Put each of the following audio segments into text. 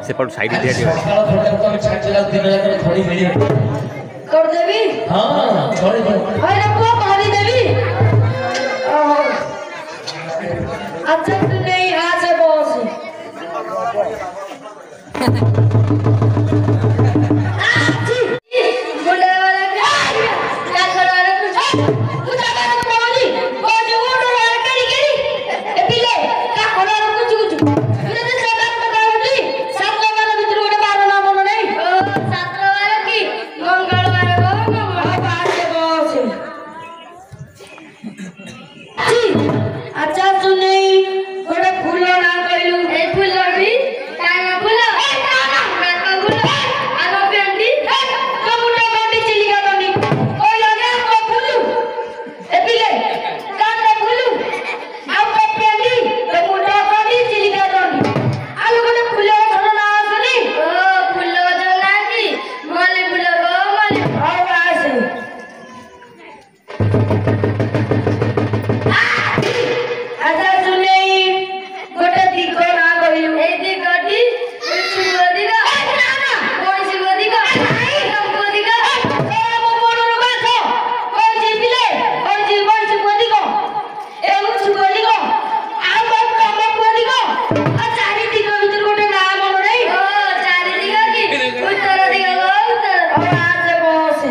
सेपट side दे दियो कर देवी हां छोड़ दे अरे को कर देवी अच्छा तू नहीं आज है बॉस बुढ़े वाला क्या कर रहा है कुछ आगे पहुंची पहुंची वो वाला करी करी ए पिले का कर रहा कुछ कुछ मुझे तो सब पता होती सात वाला भीतर गोटे 12 ना बोलो नहीं सात वाला की मंगलवार हो मंगलवार से बॉस अच्छा सुने गोटे फूल ना कहलू ए फूल भी काना फूल ए काना का फूल आनो पेंडी तो मुंडा पेंडी चिली का पेंडी ओ लगे को फूल ए पिले काना फूल आ को पेंडी तो मुंडा पेंडी चिली का पेंडी आलो गोटे फूल छोड़ ना सुनी ओ फूल जो ना की मले फूल गो मले आओ आसे अच्छा सुने गोटे दिगो ना कहलू ए दिगोटी छुगो दिगो ना ना कोन छुगो दिगो हमको दिगो ए मो मोडरो बाथो कोन जिबिले कोन छुगो दिगो ए मो छुगो दिगो आ को कम को दिगो आ चारि दिगो भीतर गोटे ना मन नहीं ओ चारि दिगो की उत्तर दिगो उत्तर और आज बस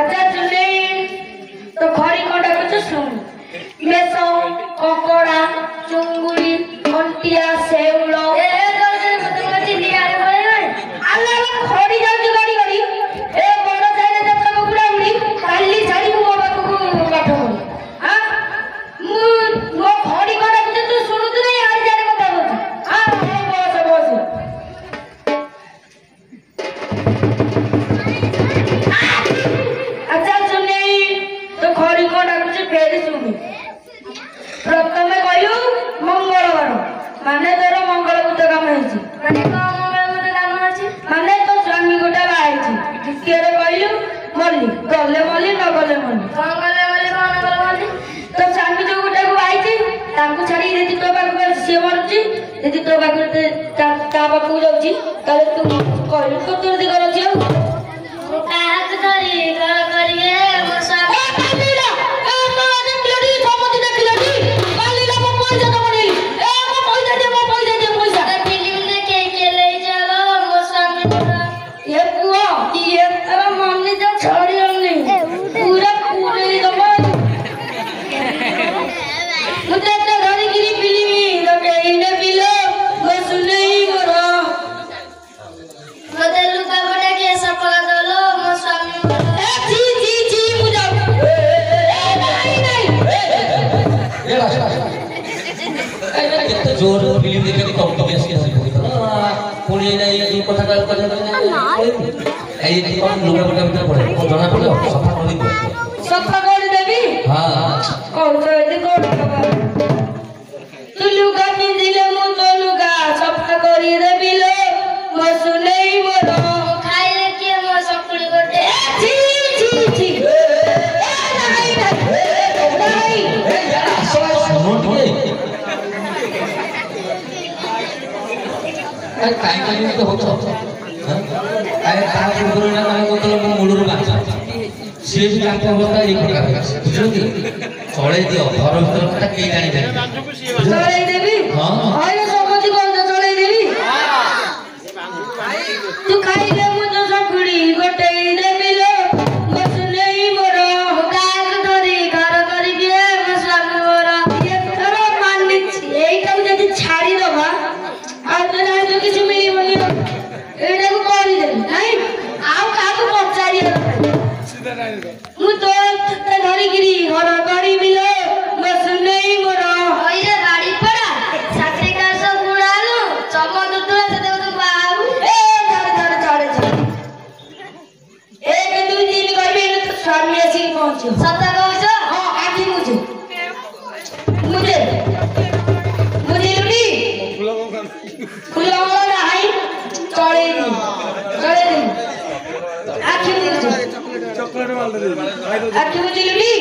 अच्छा सुने तो खरी कोटा कुछ सुन मेसो कोकोड़ा चुंगुड़ी कंटिया सेउलो ए दर्जन मत चिल्ली आरे बोले अल्लाह खरी जाउची गाड़ी गाड़ी ए बड़ जाइले जत्रा बकुड़ा उड़ी काली छाड़ी मो बाबा को काठो हां मो खरी कोटा कुछ तू सुनु तू नहीं आरी जारे কথা बोल हां बस अच्छा सुने तो खरी कोटा कुछ फेर सुनी प्रथमे कहलू मंगलवार माने तोर मंगलभूत काम ହେଇଛି माने को मंगलभूत काम ଅଛି माने तो स्वामी गोटा बाहाइଛି द्वितीय रे कहलू मल्ली गले मल्ली न गले मल्ली गले मल्ली कोन गले मल्ली तो स्वामी जो गोटा को बाहाइଛି ताकू छाड़ी देती तो बाकू से मरची देती तो बाकू ता बाकू जाउची ताले तू कहलू को तोर दिगर अछि आ हाथ धरी घर करिए मोर स्वामी कालीला ए तो देखलडी समति देखलडी कालीला मो पैसा तो बनेली ए मो पैसा दे पैसा फिल्म ने के ले चलो मोर स्वामी ये पुआ ये तेरा मम्मी तो छोड़ी हमने पूरा पूरे दबा मुझे तो घरी गिरी फिल्म तो कहीं पिलो वो सुने ही मोरा मते लुका बड़ा के सफल दलो मो स्वामी ए जी मुझे नहीं ये कितना जोर फिल्म देख के कॉम्पिटिशन के से पुणे नहीं ये कथा कर ए ये कौन लुका बड़ा भीतर पड़े को जना पड़े सफा कर देवी हां कौन तो ये को तू लुका पिंदिले मु तो लुका सफा करी देवी लो मो सुने ही मोर खाइले के मो सकुड़ी गोटे जी नहीं अरे काय काय तो होतो अरे ता पूर्व ना काय होतो मो मुळुर बाचा से भी काम होता एक प्रकार बुझोती चले दियो घर भीतर कथा के जानि जानि चले देवी हां आरे समझ कोन चले देवी तू खाइले मु तो सकुड़ी गोटे देवी लो मो सुने ही मोर काक धरी घर करी के मो स्वामी ବୁଝେ ବୁଝିଲୁନି ଫୁଲ ମୂଳ ନାହିଁ ଚଳେଇନି ଆଖି ବୁଝିଲୁନି